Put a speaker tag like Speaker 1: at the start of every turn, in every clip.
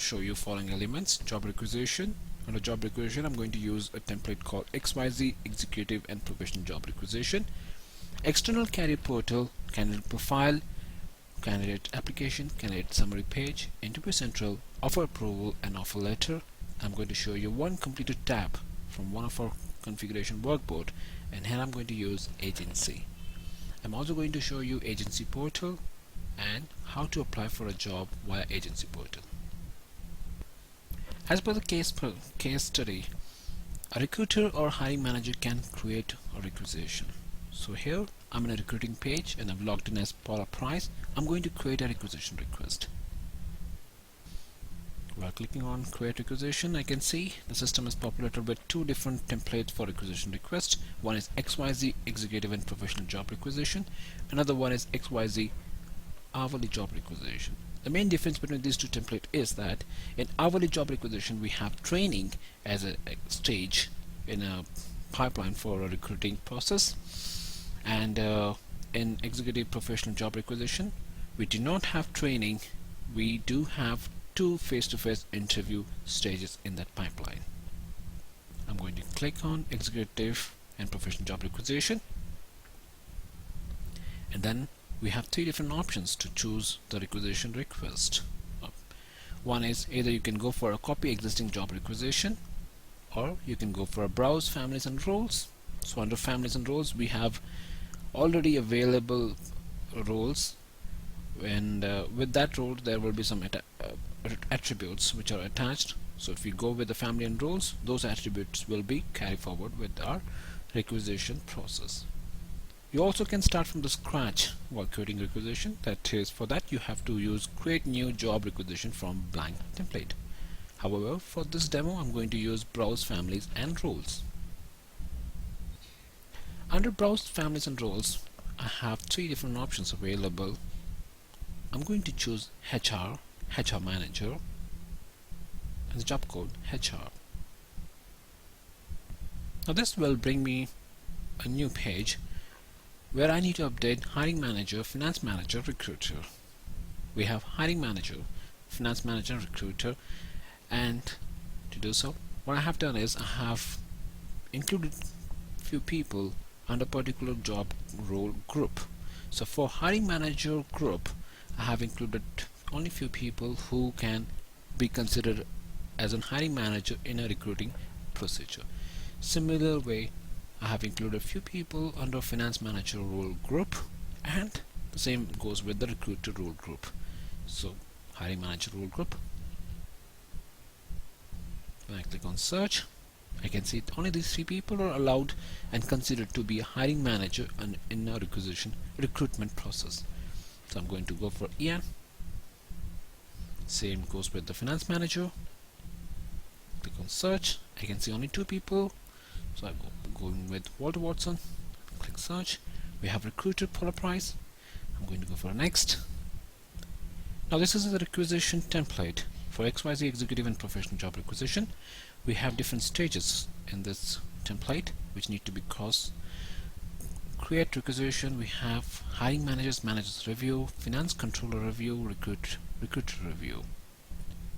Speaker 1: show you following elements. Job requisition. Under job requisition, I'm going to use a template called XYZ Executive and Professional Job Requisition. External career portal, candidate profile, candidate application, candidate summary page, interview central, offer approval and offer letter. I'm going to show you one completed tab from one of our configuration workboard, and here I'm going to use agency. I'm also going to show you agency portal and how to apply for a job via agency portal. As per the case study, a recruiter or hiring manager can create a requisition. So here I'm in a recruiting page and I've logged in as Paula Price. I'm going to create a requisition request. While clicking on create requisition, I can see the system is populated with two different templates for requisition request. One is XYZ Executive and Professional Job Requisition. Another one is XYZ Hourly Job Requisition. The main difference between these two templates is that in hourly job requisition we have training as a stage in a pipeline for a recruiting process, and in executive professional job requisition we do not have training. We do have two face-to-face interview stages in that pipeline. I'm going to click on executive and professional job requisition, and then we have three different options to choose the requisition request. One is either you can go for a copy existing job requisition, or you can go for a browse families and roles. So under families and roles we have already available roles, and with that role there will be some attributes which are attached. So if we go with the family and roles, those attributes will be carried forward with our requisition process. You also can start from the scratch while creating requisition. That is, for that you have to use create new job requisition from blank template. However, for this demo I'm going to use browse families and roles. Under browse families and roles I have three different options available. I'm going to choose HR manager and the job code HR. Now this will bring me a new page where I need to update hiring manager, finance manager, recruiter. We have hiring manager, finance manager, recruiter, and to do so what I have done is I have included few people under particular job role group. So for hiring manager group I have included only few people who can be considered as a hiring manager in a recruiting procedure. Similar way I have included few people under finance manager role group, and the same goes with the recruiter role group. So hiring manager role group, when I click on search I can see only these three people are allowed and considered to be a hiring manager in a recruitment process. So I'm going to go for Ian. Same goes with the finance manager. Click on search. I can see only two people, so I'm going with Walter Watson. Click search. We have recruiter Paula Price. I'm going to go for next. Now this is the requisition template for XYZ Executive and Professional Job Requisition. We have different stages in this template which need to be crossed. Create requisition, we have hiring managers review, finance controller review, recruiter review.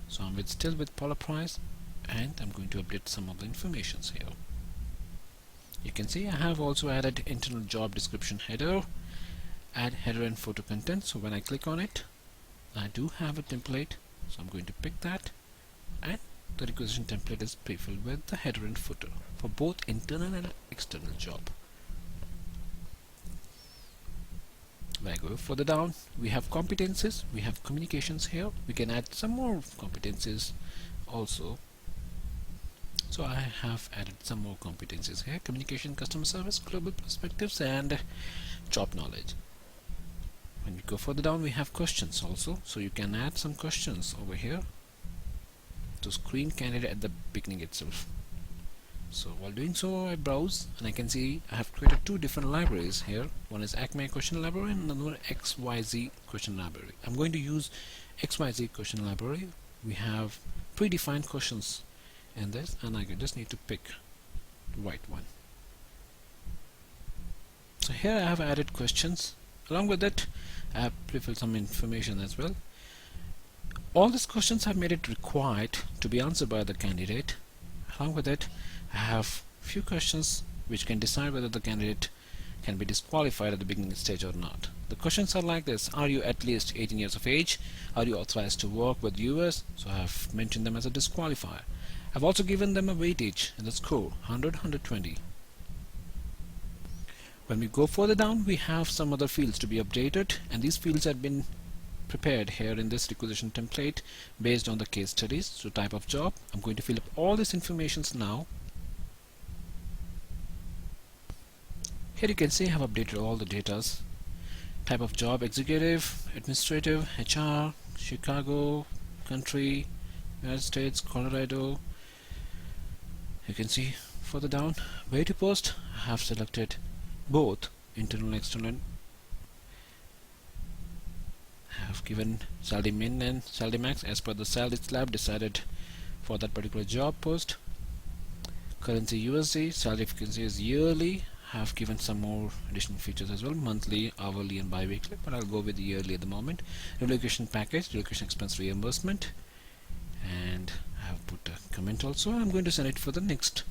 Speaker 1: So I'm still with Paula Price, and I'm going to update some of the informations here. You can see I have also added internal job description header, add header and photo content. So when I click on it I do have a template, so I'm going to pick that, and the requisition template is pre-filled with the header and footer for both internal and external job. When I go further down, we have competencies, we have communications here. We can add some more competencies also. So I have added some more competencies here: communication, customer service, global perspectives, and job knowledge. When we go further down, we have questions also, so you can add some questions over here to screen candidate at the beginning itself. So while doing so I browse and I can see I have created two different libraries here. One is Acme question library and another one XYZ question library. I'm going to use XYZ question library. We have predefined questions in this, and I just need to pick the right one. So here I have added questions. Along with it I have pre-filled some information as well. All these questions have made it required to be answered by the candidate. Along with it, I have few questions which can decide whether the candidate can be disqualified at the beginning stage or not. The questions are like this: are you at least 18 years of age? Are you authorized to work with US? So I have mentioned them as a disqualifier. I've also given them a weightage and the score 100, 120. When we go further down, we have some other fields to be updated, and these fields have been prepared here in this requisition template based on the case studies. So type of job, I'm going to fill up all this information now. Here you can see I have updated all the datas. Type of job: executive, administrative, HR, Chicago, country, United States, Colorado. You can see further down, where to post, I have selected both internal and external. I have given salary min and salary max as per the salary slab decided for that particular job post. Currency USD, salary frequency is yearly. I have given some more additional features as well: monthly, hourly and bi-weekly, but I'll go with yearly at the moment. Relocation package, relocation expense reimbursement, and I have put a comment also. I'm going to send it for the next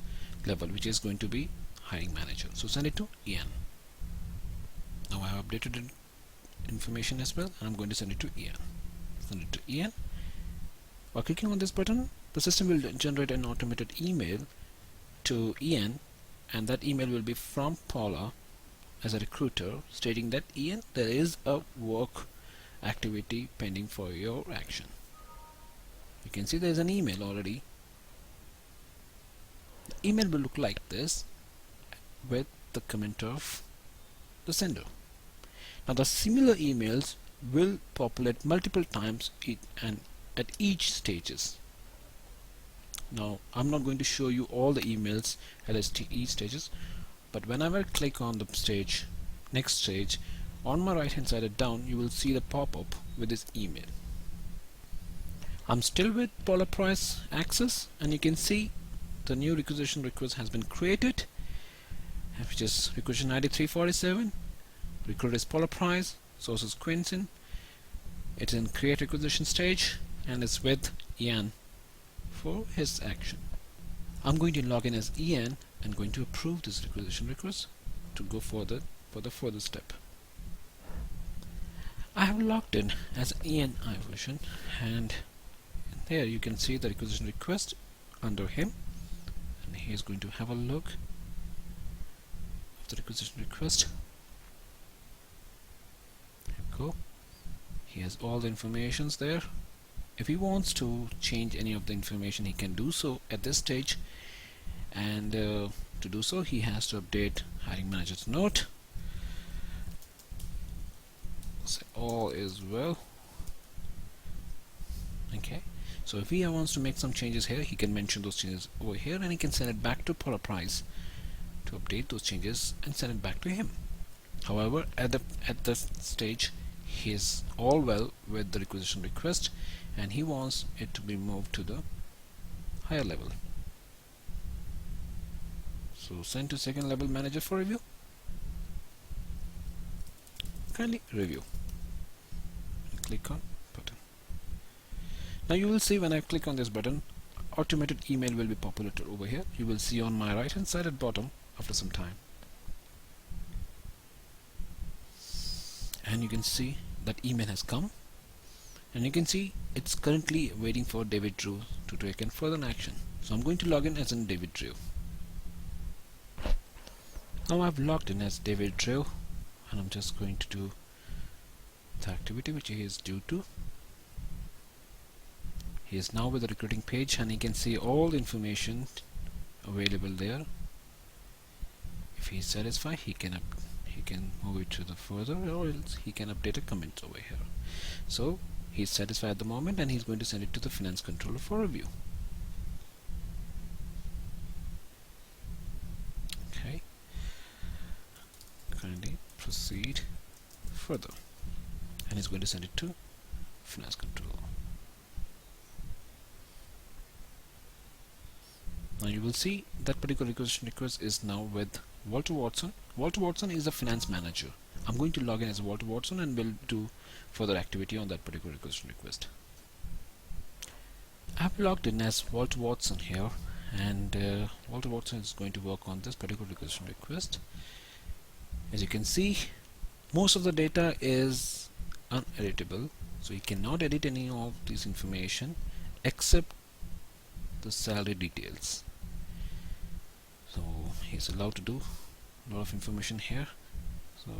Speaker 1: level, which is going to be hiring manager. So send it to Ian. Now I have updated the information as well, and I'm going to send it to Ian. Send it to Ian. By clicking on this button, the system will generate an automated email to Ian, and that email will be from Paula as a recruiter, stating that Ian, there is a work activity pending for your action. You can see there is an email already. The email will look like this with the comment of the sender. Now the similar emails will populate multiple times and at each stages. Now I'm not going to show you all the emails at each stages, but whenever I click on the stage, next stage, on my right hand side down, you will see the pop-up with this email. I'm still with Paula Price Access, and you can see the new requisition request has been created, which is requisition ID 347. Recruiter is Paula Price, source is Quinton. It's in create requisition stage and it's with Ian for his action. I'm going to log in as Ian and going to approve this requisition request to go further for the further step. I have logged in as Ian Iverson, and here you can see the requisition request under him, and he is going to have a look at the requisition request. There we go. He has all the informations there. If he wants to change any of the information, he can do so at this stage, and to do so he has to update hiring manager's note. Say all is well. Okay, so if he wants to make some changes here, he can mention those changes over here, and he can send it back to Paula Price to update those changes and send it back to him. However, at the stage, he is all well with the requisition request, and he wants it to be moved to the higher level. So send to second level manager for review. Kindly review. Click on button. Now you will see when I click on this button, automated email will be populated over here. You will see on my right hand side at bottom after some time, and you can see that email has come, and you can see it's currently waiting for David Drew to take in further action. So I'm going to log in as in David Drew. Now I've logged in as David Drew, and I'm just going to do the activity which he is due to. He is now with the recruiting page, and he can see all the information available there. If he is satisfied, he can move it to the further, or else he can update a comment over here. So he's satisfied at the moment, and he's going to send it to the finance controller for review. Okay, kindly proceed further, and he's going to send it to finance controller. Now you will see that particular requisition request is now with Walter Watson. Walter Watson is the finance manager. I'm going to log in as Walter Watson and will do further activity on that particular requisition request. I've logged in as Walter Watson here, and Walter Watson is going to work on this particular requisition request. As you can see, most of the data is uneditable, so you cannot edit any of this information except the salary details. So he's allowed to do a lot of information here, so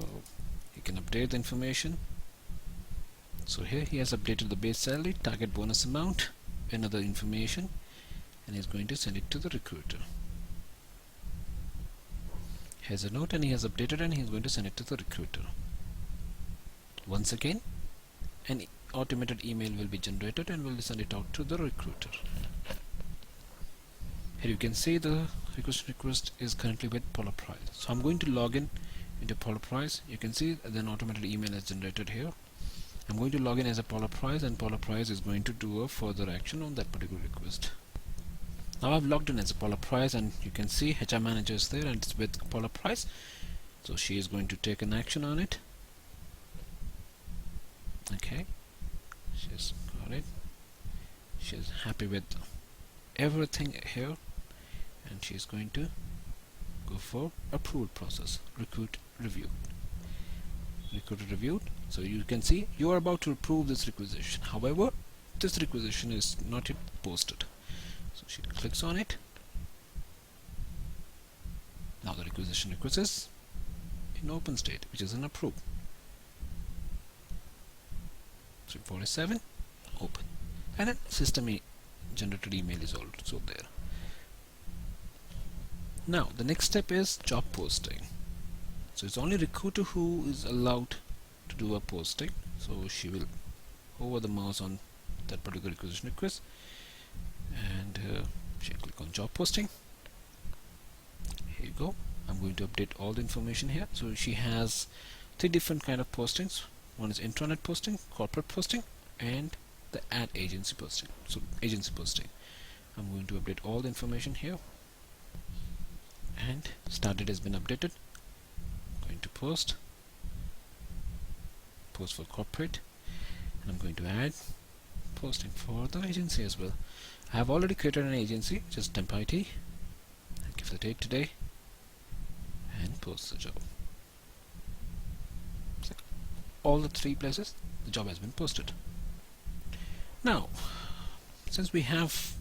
Speaker 1: he can update the information. So here he has updated the base salary, target bonus amount, and other information, and he's going to send it to the recruiter. Here's a note, and he has updated, and he's going to send it to the recruiter. Once again, an automated email will be generated and will send it out to the recruiter. Here you can see the request is currently with Polar Price. So I'm going to log in into Polar Price. You can see that an automated email is generated here. I'm going to log in as a Polar Price, and Polar Price is going to do a further action on that particular request. Now I've logged in as a Polar Price, and you can see HR manager is there and it's with Polar Price. So she is going to take an action on it. Okay, she's got it. She's happy with everything here, and she's going to go for approval process. Recruiter reviewed. So you can see you are about to approve this requisition. However, this requisition is not yet posted. So she clicks on it. Now the requisition request is in open state, which is an approve. 347 open, and then system generated email is also there. Now the next step is job posting. So it's only recruiter who is allowed to do a posting. So she will hover the mouse on that particular requisition request, and she'll click on job posting. Here you go. I'm going to update all the information here. So she has 3 different kind of postings. One is intranet posting, corporate posting, and the ad agency posting. So agency posting. I'm going to update all the information here, and start date has been updated. Going to post for corporate, and I'm going to add posting for the agency as well. I have already created an agency, just temp IT. Give the date today and post the job. So all the 3 places the job has been posted. Now, since we have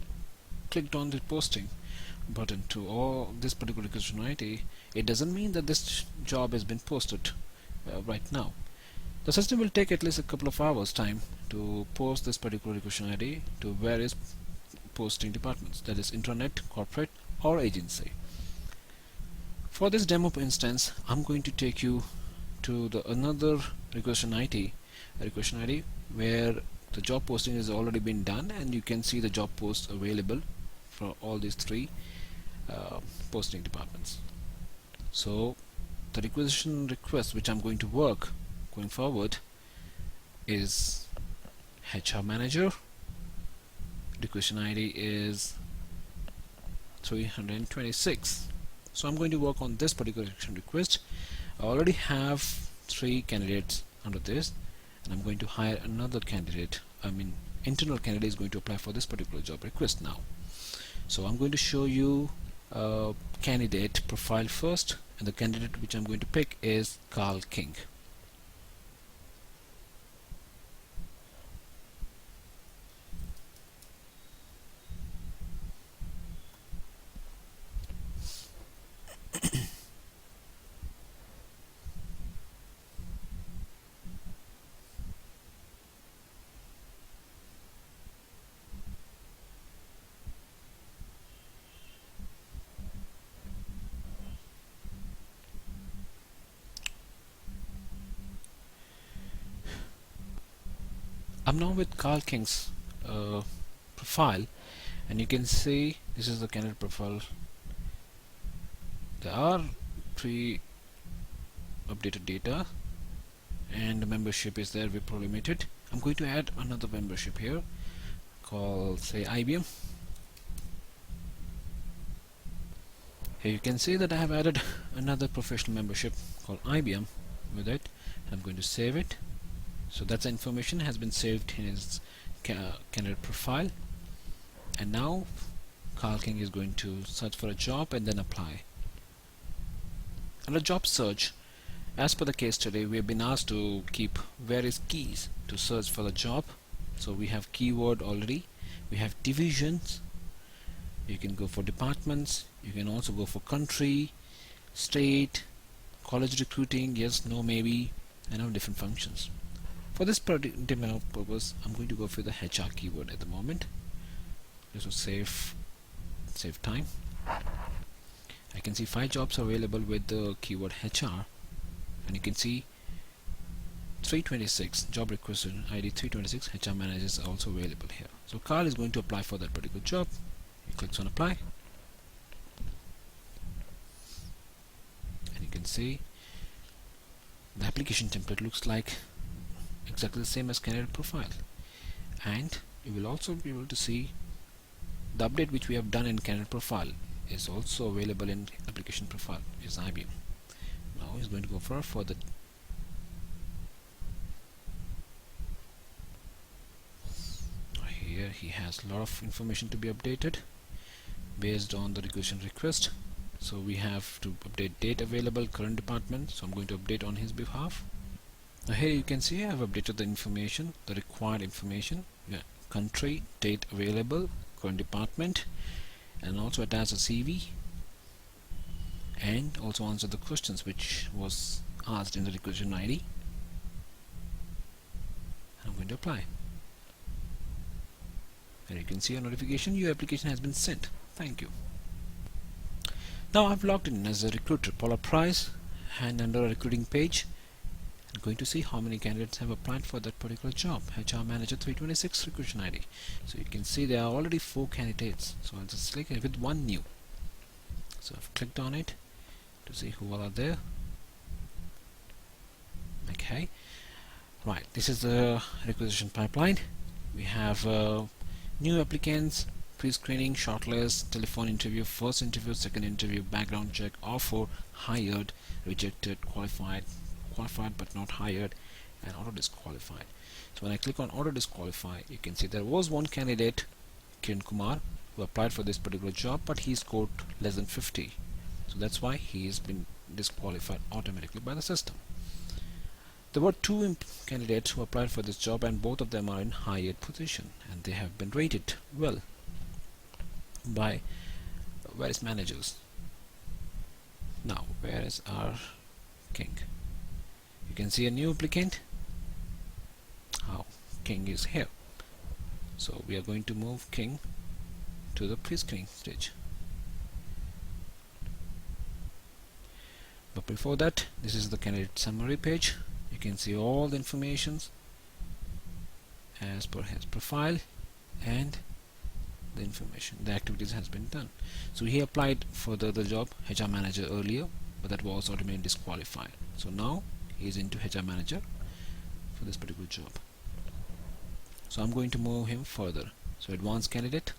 Speaker 1: clicked on the posting button to all this particular requisition ID, it doesn't mean that this job has been posted right now. The system will take at least a couple of hours time to post this particular requisition ID to various posting departments, that is intranet, corporate, or agency. For this demo instance, I'm going to take you to the another requisition ID, where the job posting has already been done, and you can see the job posts available for all these 3 posting departments. So the requisition request which I'm going to work going forward is HR manager. Requisition ID is 326. So I'm going to work on this particular request. I already have 3 candidates under this, and I'm going to hire another candidate. Internal candidate is going to apply for this particular job request now. So I'm going to show you a candidate profile first, and the candidate which I'm going to pick is Carl King. I'm now with Carl King's profile, and you can see this is the candidate profile. There are 3 updated data, and the membership is there, Wipro Limited. I'm going to add another membership here called, say, IBM. Here you can see that I have added another professional membership called IBM with it. I'm going to save it. So that information has been saved in his candidate profile. And now Carl King is going to search for a job and then apply. Under job search, as per the case study, we have been asked to keep various keys to search for the job. So we have keyword already, we have divisions, you can go for departments, you can also go for country, state, college recruiting, yes, no, maybe, and have different functions. For this particular purpose, I'm going to go for the HR keyword at the moment. This will save time. I can see 5 jobs available with the keyword HR, and you can see 326 job request ID 326 HR managers are also available here. So Carl is going to apply for that particular job. He clicks on apply, and you can see the application template looks like exactly the same as candidate profile, and you will also be able to see the update which we have done in candidate profile is also available in application profile is IBM. Now he's going to go for further. Here he has a lot of information to be updated based on the request. So we have to update date available, current department, so I'm going to update on his behalf. Now here you can see I have updated the information, the required information, country, date available, current department, and also attach a CV and also answer the questions which was asked in the requisition ID. I'm going to apply, and you can see a notification, your application has been sent. Thank you. Now I've logged in as a recruiter, Paula Price, and under a recruiting page I'm going to see how many candidates have applied for that particular job, HR manager 326 requisition ID. So you can see there are already 4 candidates, so I'll just click it with 1 new. So I've clicked on it to see who all are there. Okay, right, this is the requisition pipeline. We have new applicants, pre-screening, shortlist, telephone interview, first interview, second interview, background check, offer, hired, rejected, qualified but not hired, and auto disqualified. So when I click on auto disqualify, you can see there was one candidate, Kiran Kumar, who applied for this particular job, but he scored less than 50. So that's why he has been disqualified automatically by the system. There were 2 candidates who applied for this job, and both of them are in hired position, and they have been rated well by various managers. Now where is our King? You can see a new applicant. King is here. So we are going to move King to the pre-screening stage. But before that, this is the candidate summary page. You can see all the informations as per his profile and the information, the activities has been done. So he applied for the job HR manager earlier, but that was automatically disqualified. So now he is into HR manager for this particular job. So I'm going to move him further. So advanced candidate,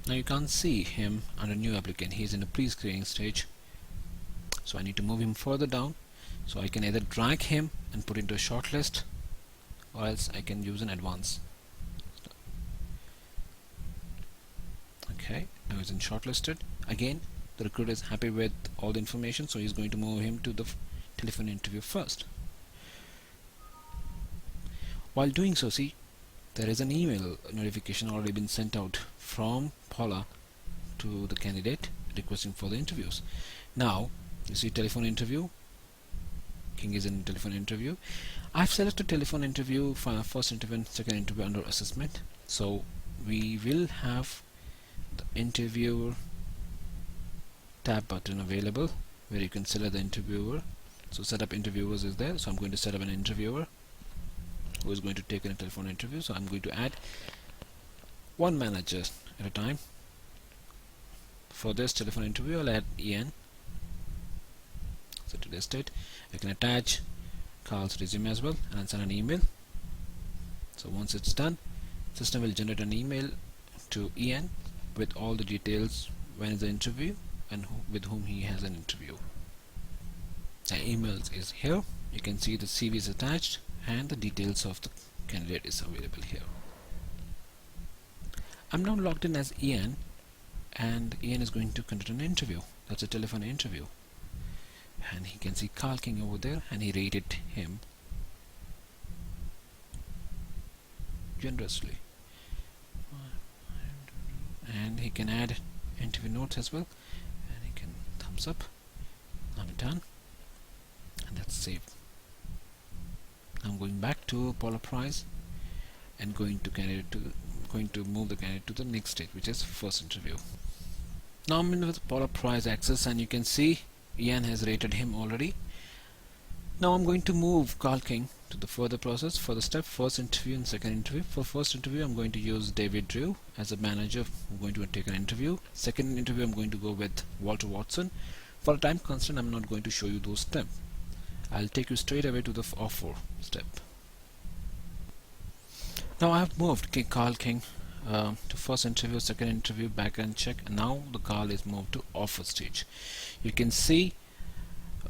Speaker 1: now you can't see him under new applicant, he is in a pre-screening stage. So I need to move him further down. So I can either drag him and put into a shortlist, or else I can use an advance. Okay, now he's in shortlisted. Again, the recruiter is happy with all the information, so he's going to move him to the telephone interview first. While doing so, see, there is an email notification already been sent out from Paula to the candidate requesting for the interviews. Now you see telephone interview, King is in telephone interview. I've selected telephone interview for first interview and second interview under assessment. So we will have the interviewer tab button available where you can select the interviewer. So setup interviewers is there, so I'm going to set up an interviewer who is going to take a telephone interview. So I'm going to add 1 manager at a time. For this telephone interview, I'll add Ian. So today's date, I can attach Carl's resume as well and send an email. So once it's done, system will generate an email to Ian with all the details, when is the interview, and with whom he has an interview. The emails is here. You can see the CV is attached and the details of the candidate is available here. I'm now logged in as Ian, and Ian is going to conduct an interview. That's a telephone interview, and he can see Carl King over there, and he rated him generously, and he can add interview notes as well, and he can thumbs up. I'm done, and that's saved. I'm going back to Polar Price and going to move the candidate to the next stage, which is first interview. Now I'm in with Polar Price access, and you can see Ian has rated him already. Now I'm going to move Carl King to the further process for the step first interview and second interview. For first interview, I'm going to use David Drew as a manager. I'm going to take an interview. Second interview, I'm going to go with Walter Watson. For a time constraint, I'm not going to show you those steps. I'll take you straight away to the offer step. Now I have moved Carl King to first interview, second interview, background check, and now the call is moved to offer stage. You can see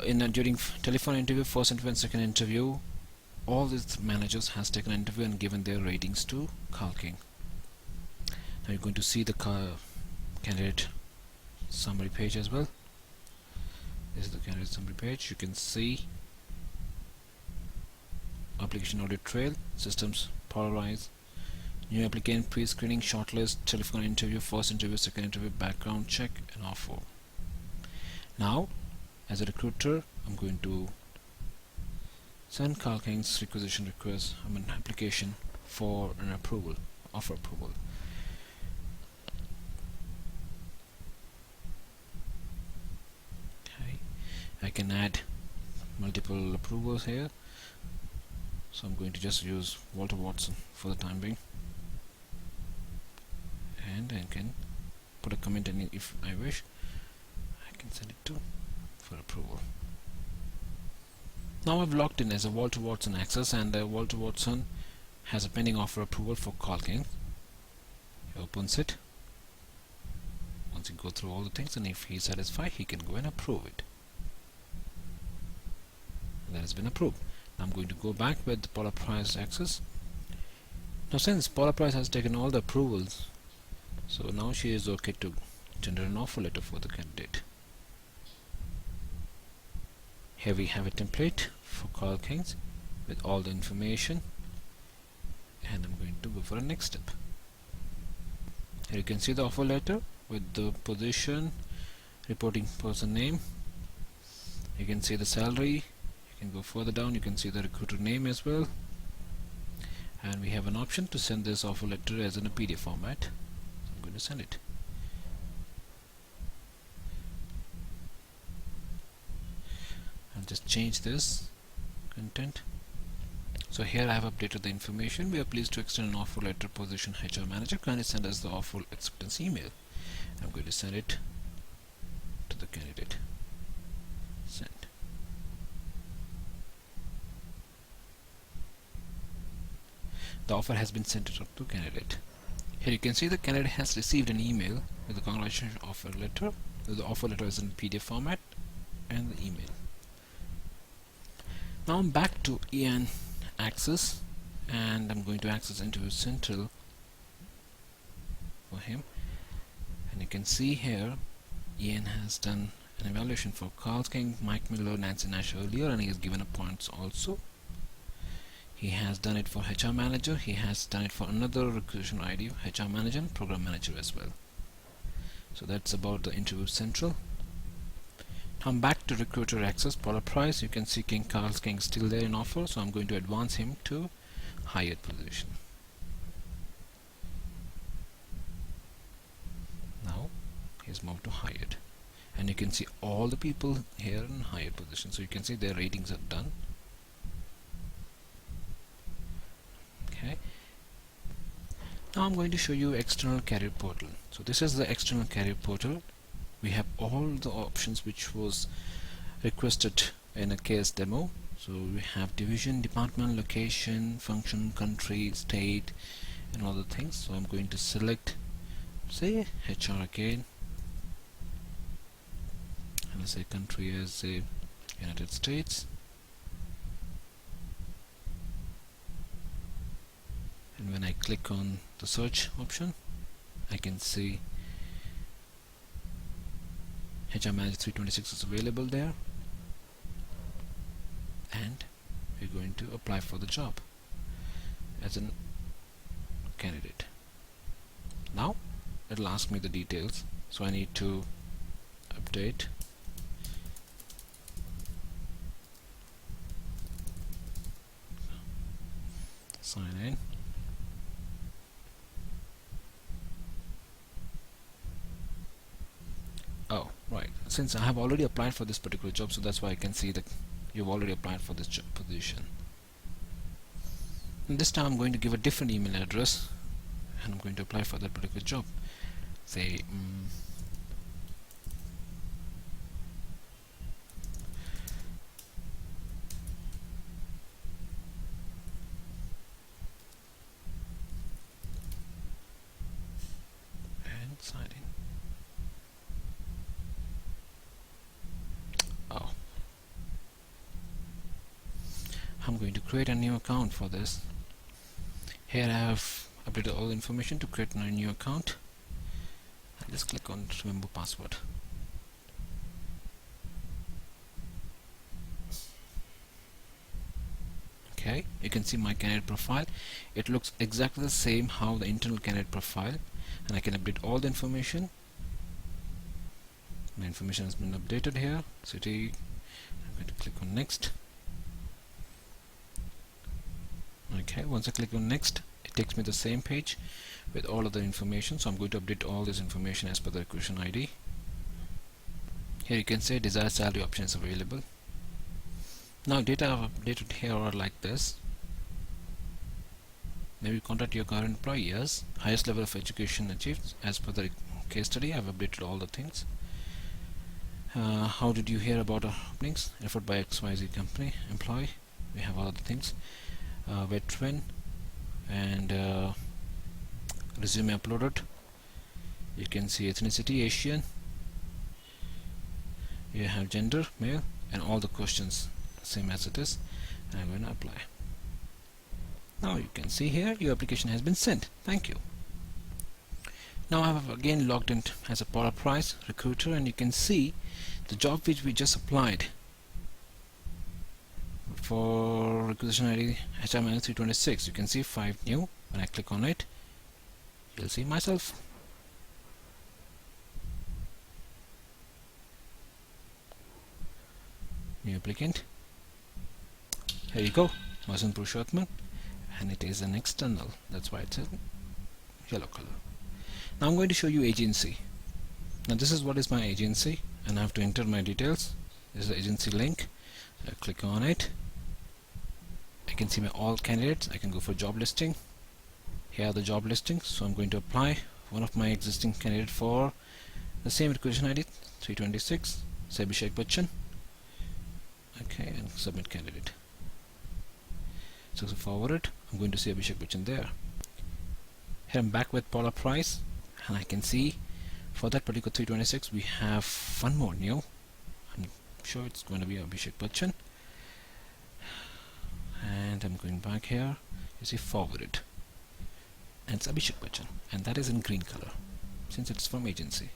Speaker 1: during telephone interview, first interview and second interview, all these managers has taken an interview and given their ratings to Carl King. Now you're going to see the candidate summary page as well. This is the candidate summary page. You can see application audit trail, systems polarize, new applicant, pre-screening, shortlist, telephone interview, first interview, second interview, background check, and offer. Now, as a recruiter, I'm going to send Carl King's requisition request, application for an approval, offer approval. Okay, I can add multiple approvals here, so I'm going to just use Walter Watson for the time being, and I can put a comment in if I wish. I can send it to for approval. Now I've logged in as a Walter Watson access, and Walter Watson has a pending offer approval for Carl King. He opens it. Once he goes through all the things, and if he's satisfied, he can go and approve it. That has been approved. Now I'm going to go back with the Polar Price access. Now since Polar Price has taken all the approvals, so now she is okay to generate an offer letter for the candidate. Here we have a template for Carl King's with all the information, and I'm going to go for a next step. Here you can see the offer letter with the position, reporting person name. You can see the salary. You can go further down, you can see the recruiter name as well, and we have an option to send this offer letter as in a PDF format. So I'm going to send it. I'll just change this content. So here I have updated the information. We are pleased to extend an offer letter, position HR manager. Kindly send us the offer acceptance email. I'm going to send it to the candidate. Send. The offer has been sent to candidate. Here you can see the candidate has received an email with the congratulations offer letter. The offer letter is in PDF format and the email. Now I'm back to Ian access, and I'm going to access Interview Central for him, and you can see here Ian has done an evaluation for Carl King, Mike Miller, Nancy Nash earlier, and he has given a points also. He has done it for HR manager, he has done it for another requisition ID, HR manager and program manager as well. So that's about the Interview Central. I'm back to recruiter access, Polar Price. You can see Carl King still there in offer, so I'm going to advance him to hired position. Now he's moved to hired, and you can see all the people here in hired position, so you can see their ratings are done. Okay. Now I'm going to show you external career portal. So this is the external career portal. We have all the options which was requested in a case demo. So we have division, department, location, function, country, state, and all the things. So I'm going to select, say, HR again. and I say country as a United States, and when I click on the search option, I can see HR Manager 326 is available there, and we're going to apply for the job as a candidate. Now it'll ask me the details, so I need to update. Sign in. Oh, right. Since I have already applied for this particular job, so that's why I can see that you've already applied for this job position. And this time I'm going to give a different email address, and I'm going to apply for that particular job. Say and sign in. Oh, I'm going to create a new account for this. Here I have updated all the information to create a new account. I'll just click on remember password. Okay, you can see my candidate profile. It looks exactly the same how the internal candidate profile, and I can update all the information. My information has been updated here. City. I'm going to click on next. Okay, once I click on next, it takes me to the same page with all of the information. So I'm going to update all this information as per the requisition ID. Here you can say desired salary options available. Now data I've updated here are like this. Maybe contact your current employee. Yes. Highest level of education achieved as per the case study. I've updated all the things. How did you hear about our openings? Referred by XYZ company employee. We have all the things. Veteran and resume uploaded. You can see ethnicity Asian. You have gender male, and all the questions same as it is. And I'm going to apply. Now you can see here your application has been sent. Thank you. Now I have again logged in as a Polar Price recruiter, and you can see the job which we just applied for requisition ID HR Manager 326. You can see 5 new. When I click on it, you'll see myself. New applicant. Here you go, Masan Purushotman, and it is an external. That's why it's a yellow color. Now I'm going to show you agency. Now this is what is my agency, and I have to enter my details. This is the agency link. I click on it. I can see my all candidates. I can go for job listing. Here are the job listings. So I'm going to apply one of my existing candidate for the same requisition ID 326, Abhishek Bachchan. Okay, and submit candidate. So forward it. I'm going to see Abhishek Bachchan there. Here I'm back with Polar Price, and I can see for that particular 326 we have one more new. I'm sure it's going to be Abhishek Bachchan. And I'm going back here. You see forwarded, and it's Abhishek Bachchan, and that is in green color since it's from agency.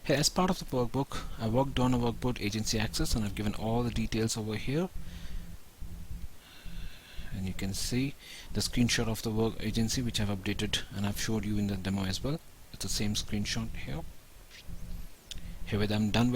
Speaker 1: Here, as part of the workbook, I worked on a workbook agency access, and I've given all the details over here. And you can see the screenshot of the work agency which I've updated, and I've showed you in the demo as well. It's the same screenshot here. Here I'm done with